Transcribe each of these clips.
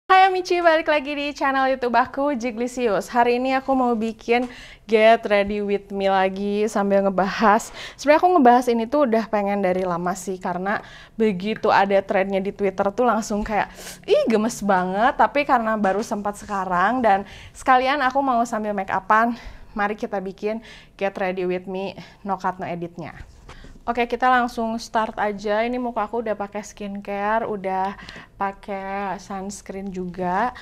Hai Amici, balik lagi di channel YouTube aku, Jiglisius. Hari ini aku mau bikin Get Ready With Me lagi sambil ngebahas. Sebenarnya aku ngebahas ini tuh udah pengen dari lama sih, karena begitu ada trendnya di Twitter tuh langsung kayak, ih gemes banget. Tapi karena baru sempat sekarang dan sekalian aku mau sambil make upan, mari kita bikin Get Ready With Me no cut no editnya. Oke, kita langsung start aja. Ini muka aku udah pakai skincare, udah pakai sunscreen juga.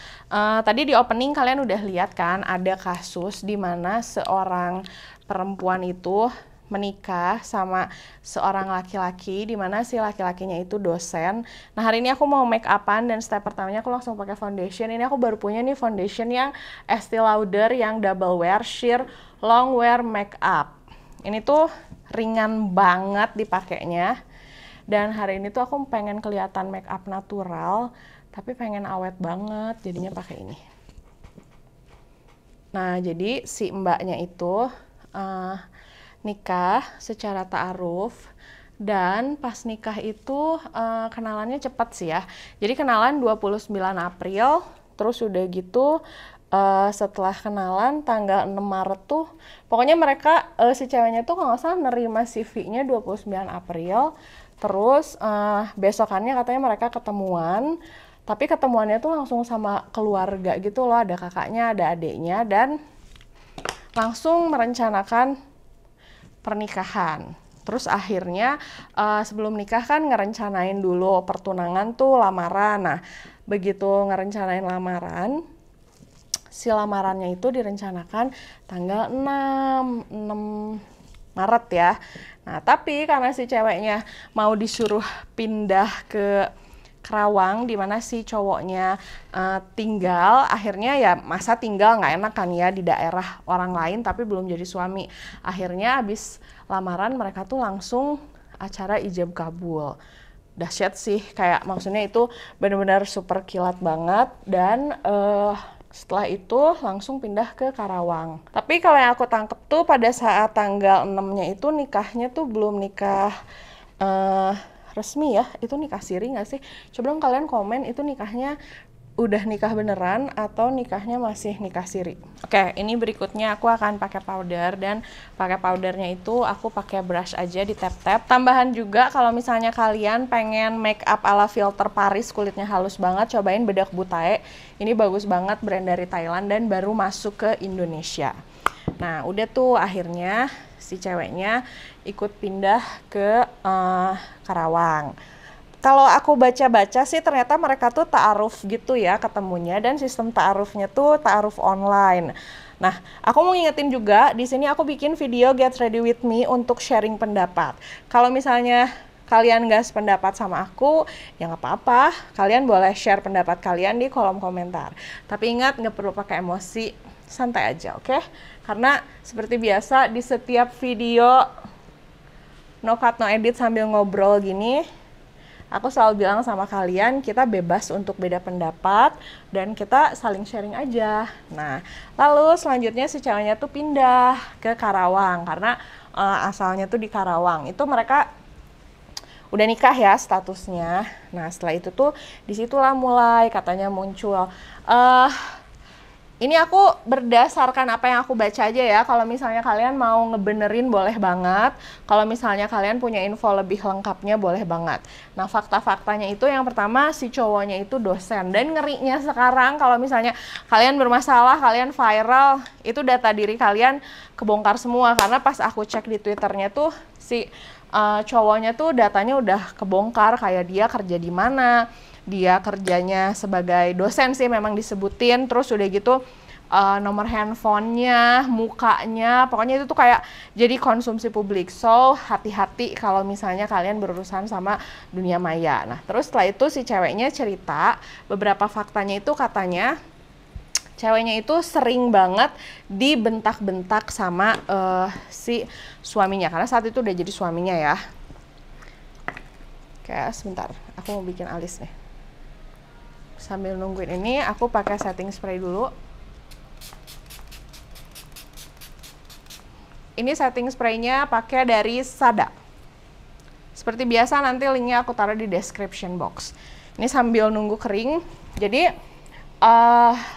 Tadi di opening kalian udah lihat kan, ada kasus di mana seorang perempuan itu menikah sama seorang laki-laki, di mana si laki-lakinya itu dosen. Nah, hari ini aku mau make upan dan step pertamanya aku langsung pakai foundation. Ini aku baru punya nih foundation yang Estee Lauder yang double wear sheer long wear makeup. Ini tuh ringan banget dipakainya, dan hari ini tuh aku pengen kelihatan make up natural tapi pengen awet banget, jadinya pakai ini. Nah, jadi si mbaknya itu nikah secara ta'aruf, dan pas nikah itu kenalannya cepat sih ya. Jadi kenalan 29 April, terus udah gitu setelah kenalan tanggal 6 Maret tuh, pokoknya mereka si ceweknya tuh kalau nggak salah nerima CV-nya 29 April, terus besokannya katanya mereka ketemuan, tapi ketemuannya tuh langsung sama keluarga gitu loh, ada kakaknya, ada adiknya, dan langsung merencanakan pernikahan. Terus akhirnya sebelum nikah kan ngerencanain dulu pertunangan tuh lamaran. Nah, begitu ngerencanain lamaran, si lamarannya itu direncanakan tanggal 6 Maret ya. Nah, tapi karena si ceweknya mau disuruh pindah ke Kerawang, di mana si cowoknya tinggal, akhirnya ya masa tinggal nggak enak kan ya di daerah orang lain tapi belum jadi suami. Akhirnya habis lamaran mereka tuh langsung acara ijab kabul. Dahsyat sih, kayak maksudnya itu benar-benar super kilat banget, dan setelah itu langsung pindah ke Karawang. Tapi kalau yang aku tangkep tuh pada saat tanggal 6-nya itu nikahnya tuh belum nikah resmi ya. Itu nikah siri nggak sih? Coba dong kalian komen, itu nikahnya udah nikah beneran atau nikahnya masih nikah siri. Oke, ini berikutnya aku akan pakai powder, dan pakai powdernya itu aku pakai brush aja di tap-tap. Tambahan juga kalau misalnya kalian pengen make up ala filter Paris, kulitnya halus banget, cobain bedak Butae. Ini bagus banget, brand dari Thailand dan baru masuk ke Indonesia. Nah, udah tuh akhirnya si ceweknya ikut pindah ke Karawang. Kalau aku baca-baca sih ternyata mereka tuh ta'aruf gitu ya ketemunya, dan sistem ta'arufnya tuh ta'aruf online. Nah, aku mau ngingetin juga, di sini aku bikin video Get Ready With Me untuk sharing pendapat. Kalau misalnya kalian gak sependapat sama aku, ya nggak apa-apa. Kalian boleh share pendapat kalian di kolom komentar. Tapi ingat, nggak perlu pakai emosi, santai aja, oke? Karena seperti biasa di setiap video no cut no edit sambil ngobrol gini, aku selalu bilang sama kalian, kita bebas untuk beda pendapat dan kita saling sharing aja. Nah, lalu selanjutnya si ceweknya tuh pindah ke Karawang karena asalnya tuh di Karawang. Itu mereka udah nikah ya statusnya. Nah, setelah itu tuh disitulah mulai katanya muncul. Ini aku berdasarkan apa yang aku baca aja ya. Kalau misalnya kalian mau ngebenerin boleh banget. Kalau misalnya kalian punya info lebih lengkapnya boleh banget. Nah, fakta-faktanya itu yang pertama si cowoknya itu dosen. Dan ngerinya sekarang kalau misalnya kalian bermasalah, kalian viral, itu data diri kalian kebongkar semua. Karena pas aku cek di Twitternya tuh si cowoknya tuh datanya udah kebongkar, kayak dia kerja di mana, dia kerjanya sebagai dosen sih memang disebutin, terus udah gitu nomor handphonenya, mukanya, pokoknya itu tuh kayak jadi konsumsi publik. So hati-hati kalau misalnya kalian berurusan sama dunia maya. Nah, terus setelah itu si ceweknya cerita beberapa faktanya, itu katanya ceweknya itu sering banget dibentak-bentak sama si suaminya, karena saat itu udah jadi suaminya ya. Oke, sebentar, aku mau bikin alis nih. Sambil nungguin ini, aku pakai setting spray dulu. Ini setting spraynya pakai dari Sada. Seperti biasa nanti linknya aku taruh di description box. Ini sambil nunggu kering. Jadi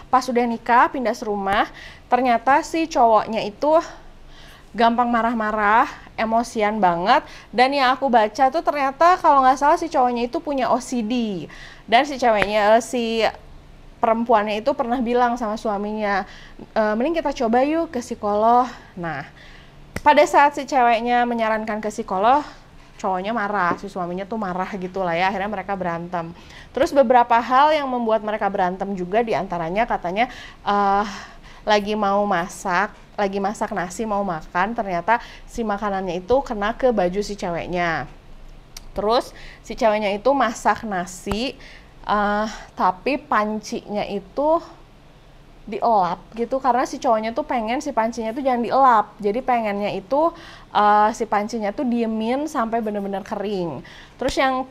pas udah nikah pindah serumah, ternyata si cowoknya itu gampang marah-marah, emosian banget, dan yang aku baca tuh ternyata kalau nggak salah si cowoknya itu punya OCD, dan si perempuannya itu pernah bilang sama suaminya, mending kita coba yuk ke psikolog. Nah, pada saat si ceweknya menyarankan ke psikolog, cowoknya marah, si suaminya tuh marah gitu lah ya, akhirnya mereka berantem. Terus beberapa hal yang membuat mereka berantem juga, diantaranya katanya lagi masak nasi mau makan, ternyata si makanannya itu kena ke baju si ceweknya. Terus si ceweknya itu masak nasi, tapi pancinya itu dielap gitu, karena si cowoknya tuh pengen si pancinya tuh jangan dielap, jadi pengennya itu si pancinya tuh diemin sampai bener-bener kering. Terus yang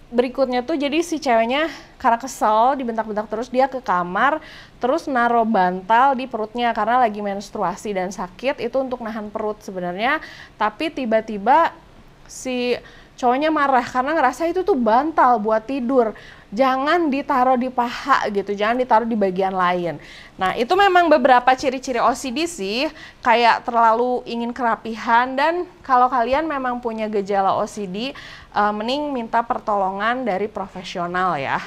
berikutnya tuh jadi si ceweknya karena kesel dibentak-bentak terus, dia ke kamar terus naruh bantal di perutnya karena lagi menstruasi dan sakit, itu untuk nahan perut sebenarnya, tapi tiba-tiba si cowoknya marah karena ngerasa itu tuh bantal buat tidur, jangan ditaruh di paha gitu, jangan ditaruh di bagian lain. Nah, itu memang beberapa ciri-ciri OCD sih, kayak terlalu ingin kerapihan, dan kalau kalian memang punya gejala OCD, mending minta pertolongan dari profesional ya.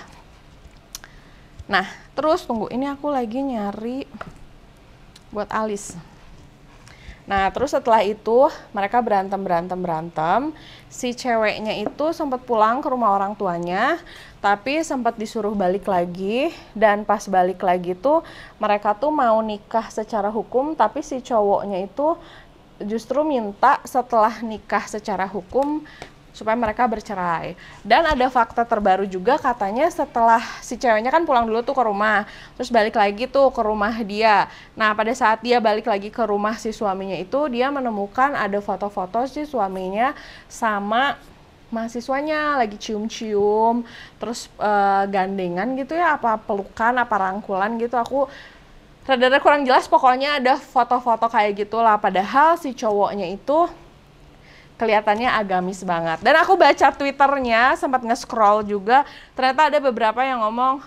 Nah, terus tunggu, ini aku lagi nyari buat alis. Nah, terus setelah itu mereka berantem. Si ceweknya itu sempat pulang ke rumah orang tuanya, tapi sempat disuruh balik lagi, dan pas balik lagi tuh mereka tuh mau nikah secara hukum, tapi si cowoknya itu justru minta setelah nikah secara hukum supaya mereka bercerai. Dan ada fakta terbaru juga, katanya setelah si ceweknya kan pulang dulu tuh ke rumah, terus balik lagi tuh ke rumah dia. Nah, pada saat dia balik lagi ke rumah si suaminya itu, dia menemukan ada foto-foto si suaminya sama mahasiswanya lagi cium-cium, terus gandengan gitu ya, apa pelukan, apa rangkulan gitu. Aku rada-rada kurang jelas, pokoknya ada foto-foto kayak gitulah. Padahal si cowoknya itu kelihatannya agamis banget. Dan aku baca Twitternya, sempat nge-scroll juga, ternyata ada beberapa yang ngomong,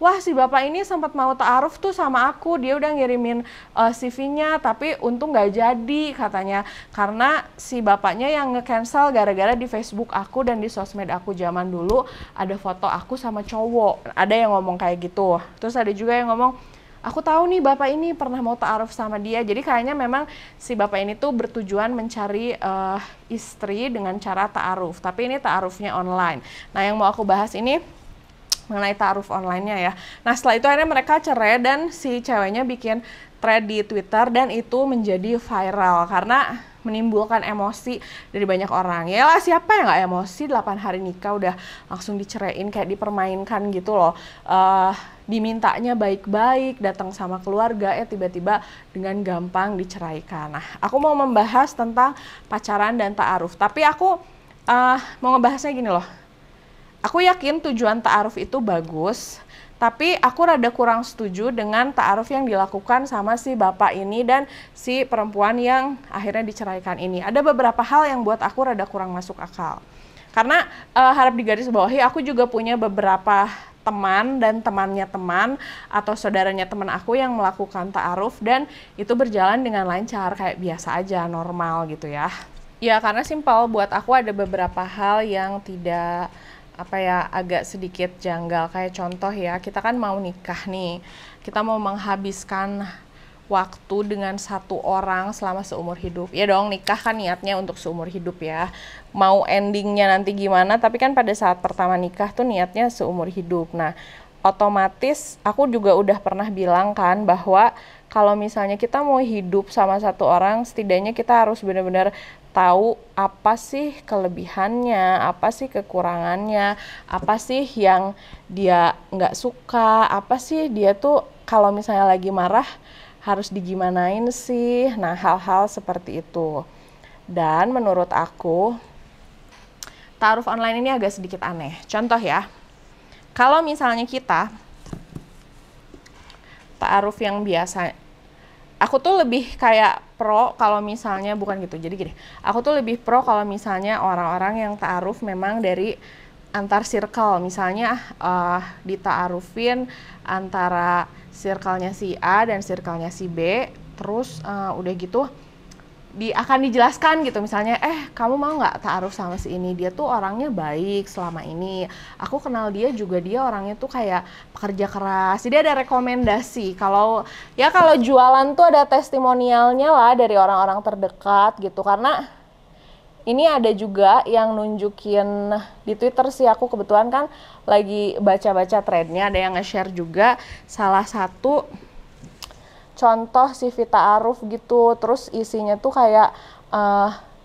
wah si bapak ini sempat mau ta'aruf tuh sama aku, dia udah ngirimin CV-nya, tapi untung nggak jadi katanya, karena si bapaknya yang nge-cancel gara-gara di Facebook aku dan di sosmed aku zaman dulu ada foto aku sama cowok. Ada yang ngomong kayak gitu. Terus ada juga yang ngomong, aku tahu nih bapak ini pernah mau ta'aruf sama dia. Jadi kayaknya memang si bapak ini tuh bertujuan mencari istri dengan cara ta'aruf. Tapi ini ta'arufnya online. Nah, yang mau aku bahas ini mengenai ta'aruf online-nya ya. Nah, setelah itu akhirnya mereka cerai, dan si ceweknya bikin thread di Twitter, dan itu menjadi viral karena menimbulkan emosi dari banyak orang. Ya lah, siapa yang nggak emosi 8 hari nikah udah langsung diceraiin, kayak dipermainkan gitu loh. Dimintanya baik-baik, datang sama keluarga, tiba-tiba dengan gampang diceraikan. Nah, aku mau membahas tentang pacaran dan ta'aruf, tapi aku mau ngebahasnya gini loh. Aku yakin tujuan ta'aruf itu bagus, tapi aku rada kurang setuju dengan ta'aruf yang dilakukan sama si bapak ini dan si perempuan yang akhirnya diceraikan ini. Ada beberapa hal yang buat aku rada kurang masuk akal. Karena harap digarisbawahi, aku juga punya beberapa teman dan temannya teman atau saudaranya teman aku yang melakukan ta'aruf, dan itu berjalan dengan lancar, kayak biasa aja, normal gitu ya. Ya, karena simpel, buat aku ada beberapa hal yang tidak agak sedikit janggal. Kayak contoh ya, kita kan mau nikah nih, kita mau menghabiskan waktu dengan satu orang selama seumur hidup. Ya dong, nikah kan niatnya untuk seumur hidup ya. Mau endingnya nanti gimana, tapi kan pada saat pertama nikah tuh niatnya seumur hidup. Nah, otomatis aku juga udah pernah bilang kan bahwa kalau misalnya kita mau hidup sama satu orang, setidaknya kita harus benar-benar tahu apa sih kelebihannya, apa sih kekurangannya, apa sih yang dia nggak suka, apa sih dia tuh kalau misalnya lagi marah harus digimanain sih. Nah, hal-hal seperti itu. Dan menurut aku, ta'aruf online ini agak sedikit aneh. Contoh ya, kalau misalnya kita ta'aruf yang biasa, aku tuh lebih kayak pro kalau misalnya, bukan gitu, jadi gini, aku tuh lebih pro kalau misalnya orang-orang yang ta'aruf memang dari antar circle, misalnya dita'arufin antara circle-nya si A dan circle-nya si B, terus udah gitu akan dijelaskan gitu, misalnya kamu mau nggak ta'aruf sama si ini, dia tuh orangnya baik selama ini, aku kenal dia juga, dia orangnya tuh kayak pekerja keras, jadi ada rekomendasi. Kalau jualan tuh ada testimonialnya lah dari orang-orang terdekat gitu, karena ini ada juga yang nunjukin di Twitter sih, aku kebetulan kan lagi baca-baca threadnya, ada yang nge-share juga salah satu contoh CV ta'aruf gitu, terus isinya tuh kayak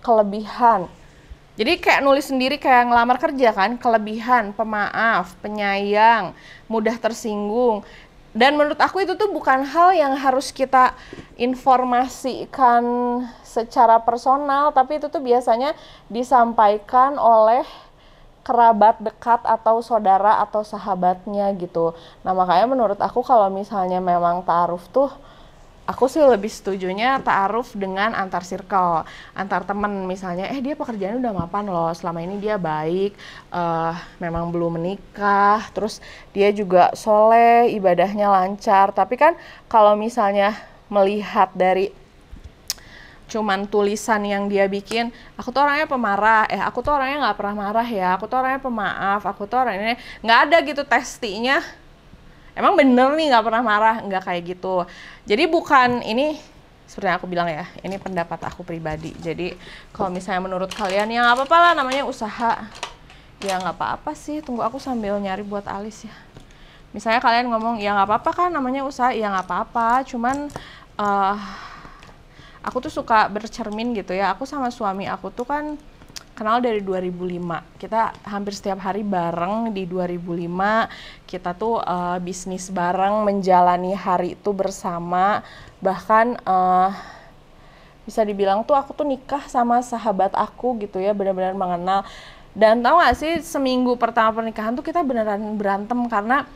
kelebihan. Jadi kayak nulis sendiri kayak ngelamar kerja kan, kelebihan, pemaaf, penyayang, mudah tersinggung. Dan menurut aku itu tuh bukan hal yang harus kita informasikan secara personal, tapi itu tuh biasanya disampaikan oleh kerabat dekat atau saudara atau sahabatnya gitu. Nah makanya menurut aku kalau misalnya memang ta'aruf tuh, aku sih lebih setujunya ta'aruf dengan antar circle, antar temen. Misalnya, dia pekerjaannya udah mapan loh, selama ini dia baik, memang belum menikah, terus dia juga soleh, ibadahnya lancar. Tapi kan kalau misalnya melihat dari cuman tulisan yang dia bikin, aku tuh orangnya pemarah, aku tuh orangnya nggak pernah marah ya, aku tuh orangnya pemaaf, aku tuh orangnya nggak ada gitu testinya. Emang bener nih nggak pernah marah, nggak kayak gitu. Jadi bukan ini, seperti yang aku bilang ya, ini pendapat aku pribadi. Jadi kalau misalnya menurut kalian ya nggak apa-apa lah, namanya usaha. Ya nggak apa-apa sih, tunggu aku sambil nyari buat alis ya. Misalnya kalian ngomong, ya nggak apa-apa kan namanya usaha, ya nggak apa-apa. Cuman aku tuh suka bercermin gitu ya. Aku sama suami aku tuh kan kenal dari 2005, kita hampir setiap hari bareng di 2005, kita tuh bisnis bareng, menjalani hari itu bersama, bahkan bisa dibilang tuh aku tuh nikah sama sahabat aku gitu ya, benar-benar mengenal. Dan tau gak sih, seminggu pertama pernikahan tuh kita beneran berantem karena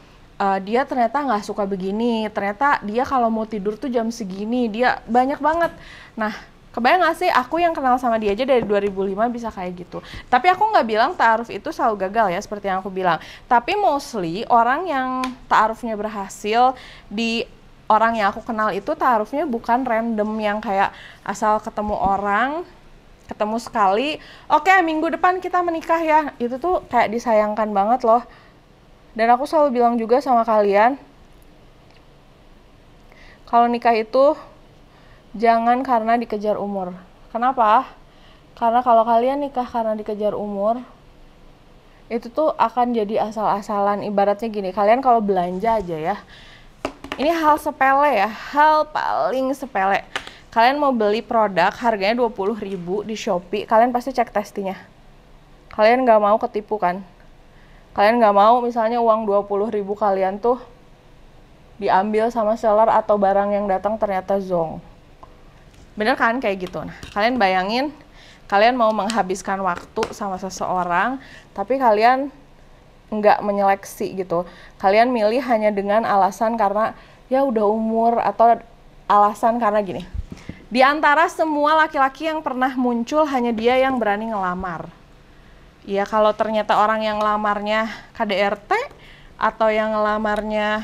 dia ternyata nggak suka begini, ternyata dia kalau mau tidur tuh jam segini, dia banyak banget. Nah, kebayang gak sih, aku yang kenal sama dia aja dari 2005 bisa kayak gitu. Tapi aku nggak bilang ta'aruf itu selalu gagal ya, seperti yang aku bilang. Tapi mostly orang yang ta'arufnya berhasil, di orang yang aku kenal itu ta'arufnya bukan random yang kayak asal ketemu orang, ketemu sekali, oke minggu depan kita menikah ya. Itu tuh kayak disayangkan banget loh. Dan aku selalu bilang juga sama kalian, kalau nikah itu jangan karena dikejar umur. Kenapa? Karena kalau kalian nikah karena dikejar umur, itu tuh akan jadi asal-asalan. Ibaratnya gini, kalian kalau belanja aja ya, ini hal sepele ya, hal paling sepele. Kalian mau beli produk harganya 20.000 di Shopee, kalian pasti cek testinya. Kalian nggak mau ketipu kan? Kalian nggak mau misalnya uang 20.000 kalian tuh diambil sama seller atau barang yang datang ternyata zonk. Bener kan kayak gitu. Nah, kalian bayangin, kalian mau menghabiskan waktu sama seseorang, tapi kalian nggak menyeleksi gitu. Kalian milih hanya dengan alasan karena ya udah umur, atau alasan karena gini. Di antara semua laki-laki yang pernah muncul, hanya dia yang berani ngelamar. Ya kalau ternyata orang yang ngelamarnya KDRT, atau yang ngelamarnya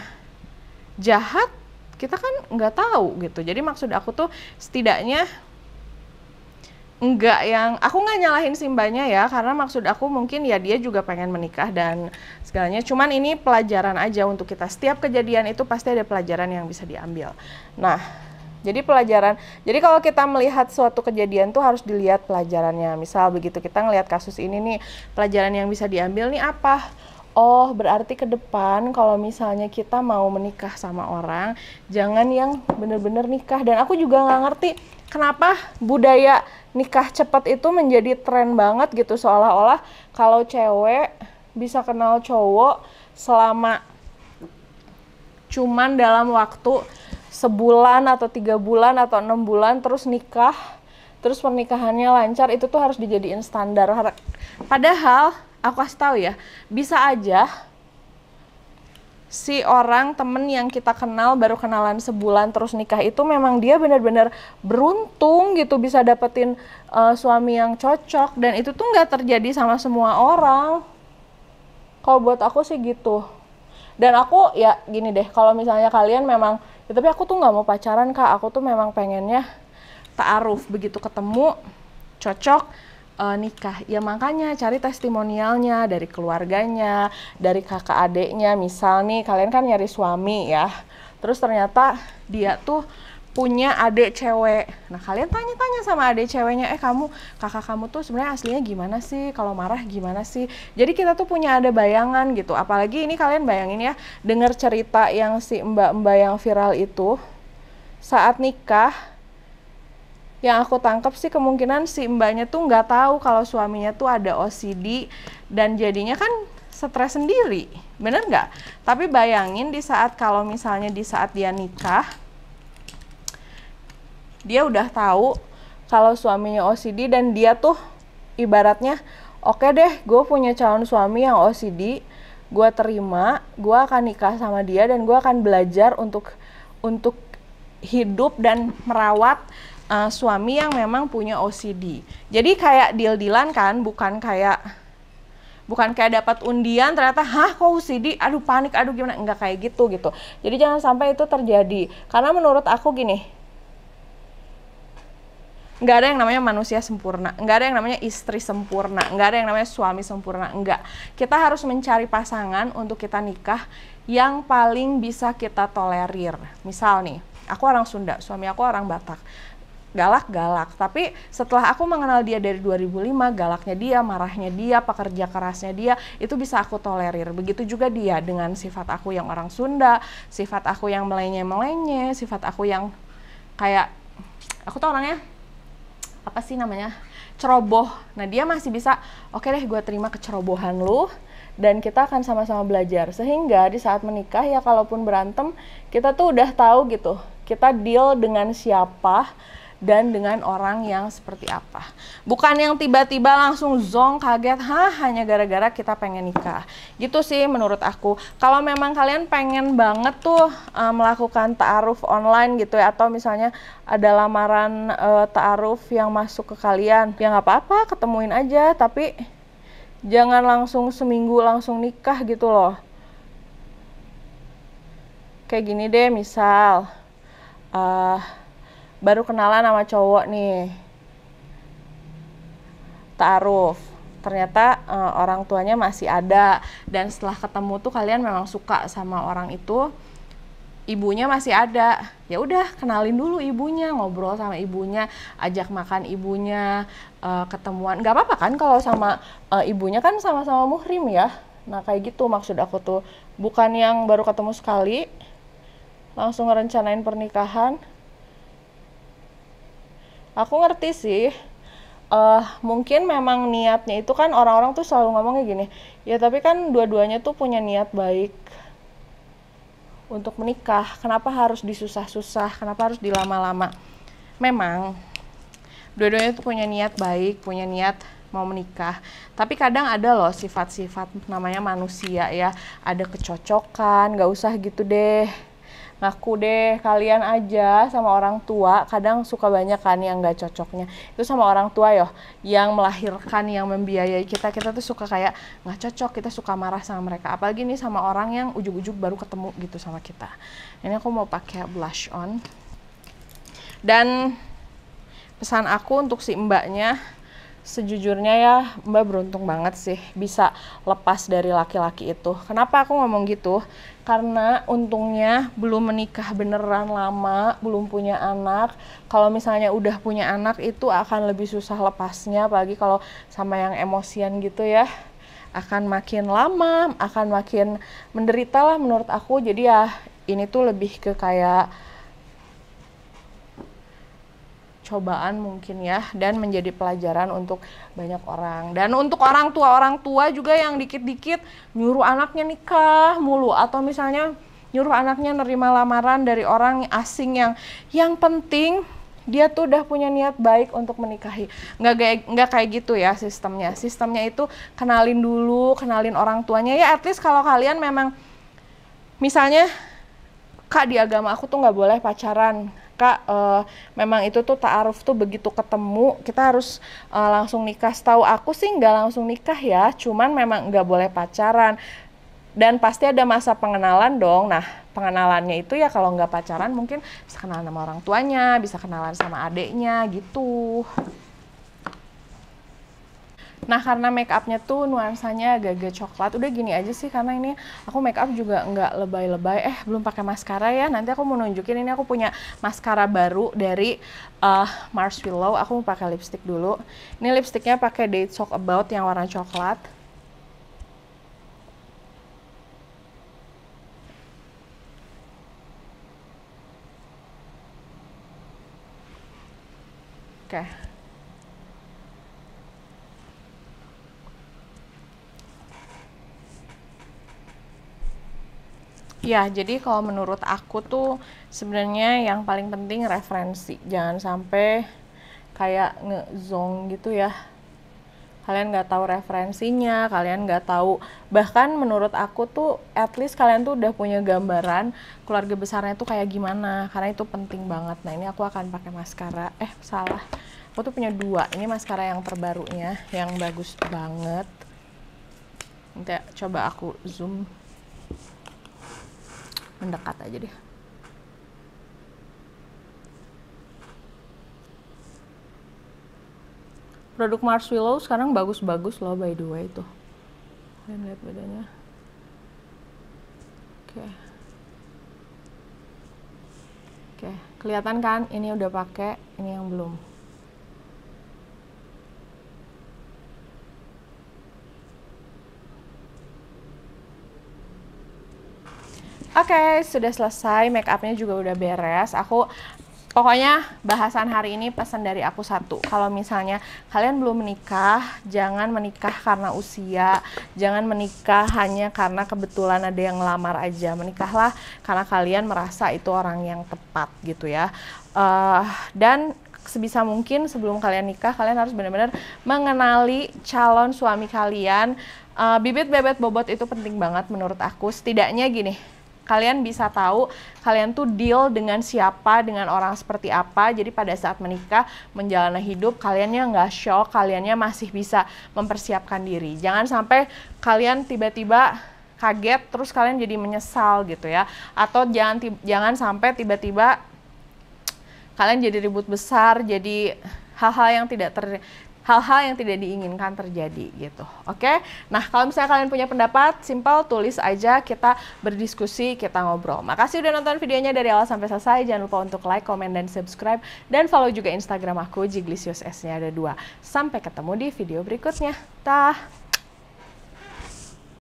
jahat, kita kan nggak tahu gitu. Jadi maksud aku tuh setidaknya aku nggak nyalahin si mbaknya ya, karena maksud aku mungkin ya dia juga pengen menikah dan segalanya. Cuman ini pelajaran aja untuk kita. Setiap kejadian itu pasti ada pelajaran yang bisa diambil. Nah, jadi kalau kita melihat suatu kejadian tuh harus dilihat pelajarannya. Misal begitu kita ngelihat kasus ini nih, pelajaran yang bisa diambil nih apa? Oh, berarti ke depan kalau misalnya kita mau menikah sama orang, jangan yang bener-bener nikah. Dan aku juga nggak ngerti kenapa budaya nikah cepat itu menjadi tren banget gitu. Seolah-olah kalau cewek bisa kenal cowok selama cuman dalam waktu sebulan atau 3 bulan atau 6 bulan terus nikah, terus pernikahannya lancar, itu tuh harus dijadiin standar. Padahal aku kasih tahu ya, bisa aja si orang temen yang kita kenal baru kenalan sebulan terus nikah itu memang dia benar-benar beruntung gitu bisa dapetin suami yang cocok, dan itu tuh nggak terjadi sama semua orang. Kalau buat aku sih gitu. Dan aku ya gini deh, kalau misalnya kalian memang, ya tapi aku tuh nggak mau pacaran Kak, aku tuh memang pengennya ta'aruf, begitu ketemu, cocok, nikah. Ya makanya cari testimonialnya dari keluarganya, dari kakak adeknya. Misal nih, kalian kan nyari suami ya, terus ternyata dia tuh punya adik cewek. Nah, kalian tanya-tanya sama adik ceweknya, kakak kamu tuh sebenarnya aslinya gimana sih? Kalau marah gimana sih? Jadi kita tuh punya ada bayangan gitu. Apalagi ini kalian bayangin ya, dengar cerita yang si mbak-mbak yang viral itu saat nikah. Yang aku tangkap sih kemungkinan si mbaknya tuh nggak tahu kalau suaminya tuh ada OCD dan jadinya kan stres sendiri, bener nggak? Tapi bayangin di saat kalau misalnya di saat dia nikah, dia udah tahu kalau suaminya OCD dan dia tuh ibaratnya, oke deh, gue punya calon suami yang OCD, gue terima, gue akan nikah sama dia dan gue akan belajar untuk hidup dan merawat suami yang memang punya OCD. Jadi kayak deal-dealan kan, bukan kayak dapat undian ternyata kok OCD, aduh panik, aduh gimana, enggak kayak gitu. Jadi jangan sampai itu terjadi. Karena menurut aku gini, nggak ada yang namanya manusia sempurna, nggak ada yang namanya istri sempurna, nggak ada yang namanya suami sempurna, enggak. Kita harus mencari pasangan untuk kita nikah yang paling bisa kita tolerir. Misal nih, aku orang Sunda, suami aku orang Batak. Galak-galak, tapi setelah aku mengenal dia dari 2005, galaknya dia, marahnya dia, pekerja kerasnya dia, itu bisa aku tolerir. Begitu juga dia dengan sifat aku yang orang Sunda, sifat aku yang melenye-melenye, sifat aku yang kayak, aku tuh orangnya, apa sih namanya, ceroboh. Nah dia masih bisa, oke deh gue terima kecerobohan lu, dan kita akan sama-sama belajar. Sehingga di saat menikah ya kalaupun berantem, kita tuh udah tahu gitu, kita deal dengan siapa, dan dengan orang yang seperti apa. Bukan yang tiba-tiba langsung zong, kaget, hanya gara-gara kita pengen nikah. Gitu sih menurut aku. Kalau memang kalian pengen banget tuh melakukan ta'aruf online gitu ya, atau misalnya ada lamaran ta'aruf yang masuk ke kalian, ya nggak apa-apa, ketemuin aja, tapi jangan langsung seminggu langsung nikah gitu loh. Kayak gini deh, misal baru kenalan sama cowok nih, ta'aruf, ternyata orang tuanya masih ada, dan setelah ketemu tuh kalian memang suka sama orang itu, ibunya masih ada, ya udah kenalin dulu ibunya, ngobrol sama ibunya, ajak makan ibunya, ketemuan, nggak apa-apa kan kalau sama ibunya, kan sama-sama muhrim ya. Nah kayak gitu maksud aku tuh, bukan yang baru ketemu sekali langsung ngerencanain pernikahan. Aku ngerti sih, mungkin memang niatnya itu kan orang-orang tuh selalu ngomongnya gini, ya tapi kan dua-duanya tuh punya niat baik untuk menikah, kenapa harus disusah-susah, kenapa harus dilama-lama. Memang dua-duanya tuh punya niat baik, punya niat mau menikah, tapi kadang ada loh sifat-sifat, namanya manusia ya, ada kecocokan, gak usah gitu deh, ngaku deh kalian aja sama orang tua, kadang suka banyak kan yang gak cocoknya itu sama orang tua yo, yang melahirkan, yang membiayai kita tuh suka kayak gak cocok, kita suka marah sama mereka, apalagi nih sama orang yang ujug-ujug baru ketemu gitu sama kita. Ini aku mau pakai blush on, dan pesan aku untuk si mbaknya, sejujurnya ya mbak beruntung banget sih bisa lepas dari laki-laki itu. Kenapa aku ngomong gitu? Karena untungnya belum menikah beneran lama, belum punya anak. Kalau misalnya udah punya anak itu akan lebih susah lepasnya, apalagi kalau sama yang emosian gitu ya, akan makin lama, akan makin menderita lah menurut aku. Jadi ya ini tuh lebih ke kayak cobaan mungkin ya, dan menjadi pelajaran untuk banyak orang. Dan untuk orang tua juga yang dikit-dikit nyuruh anaknya nikah mulu, atau misalnya nyuruh anaknya nerima lamaran dari orang asing yang penting dia tuh udah punya niat baik untuk menikahi. Nggak kayak gitu ya sistemnya. Sistemnya itu kenalin dulu, kenalin orang tuanya ya, at least kalau kalian memang misalnya, Kak di agama aku tuh nggak boleh pacaran, Kak, memang itu tuh ta'aruf tuh begitu ketemu kita harus langsung nikah. Setahu aku sih nggak langsung nikah ya, cuman memang nggak boleh pacaran. Dan pasti ada masa pengenalan dong. Nah, pengenalannya itu ya kalau nggak pacaran mungkin bisa kenalan sama orang tuanya, bisa kenalan sama adeknya gitu. Nah, karena make upnya tuh nuansanya agak-agak coklat, udah gini aja sih karena ini aku make up juga nggak lebay-lebay. Belum pakai maskara ya, nanti aku mau nunjukin ini aku punya maskara baru dari Mars Willow. Aku mau pakai lipstick dulu. Ini lipsticknya pakai Date Talk About yang warna coklat. Oke. Ya, jadi kalau menurut aku tuh sebenarnya yang paling penting referensi. Jangan sampai kayak ngezong gitu ya. Kalian nggak tahu referensinya, kalian nggak tahu. Bahkan menurut aku tuh at least kalian tuh udah punya gambaran keluarga besarnya tuh kayak gimana. Karena itu penting banget. Nah, ini aku akan pakai maskara. Salah. Aku tuh punya 2. Ini maskara yang terbarunya, yang bagus banget. Nanti coba aku zoom. Mendekat aja deh. Produk Mars Willow sekarang bagus-bagus loh by the way tuh. Kalian lihat bedanya. Oke, kelihatan kan? Ini udah pakai, ini yang belum. Oke, sudah selesai, make upnya juga udah beres. Pokoknya bahasan hari ini pesan dari aku satu. Kalau misalnya kalian belum menikah, jangan menikah karena usia, jangan menikah hanya karena kebetulan ada yang ngelamar aja. Menikahlah karena kalian merasa itu orang yang tepat gitu ya. Dan sebisa mungkin sebelum kalian nikah, kalian harus benar-benar mengenali calon suami kalian. Bibit bebet bobot itu penting banget menurut aku. Setidaknya gini, kalian bisa tahu kalian tuh deal dengan siapa, dengan orang seperti apa. Jadi pada saat menikah, menjalani hidup, kaliannya nggak shock, kaliannya masih bisa mempersiapkan diri. Jangan sampai kalian tiba-tiba kaget terus kalian jadi menyesal gitu ya. Atau jangan sampai tiba-tiba kalian jadi ribut besar, jadi hal-hal yang tidak diinginkan terjadi gitu. Oke? Nah, kalau misalnya kalian punya pendapat, simpel tulis aja, kita berdiskusi, kita ngobrol. Makasih udah nonton videonya dari awal sampai selesai. Jangan lupa untuk like, komen, dan subscribe. Dan follow juga Instagram aku, Jiglisius S-nya ada 2. Sampai ketemu di video berikutnya. Dah!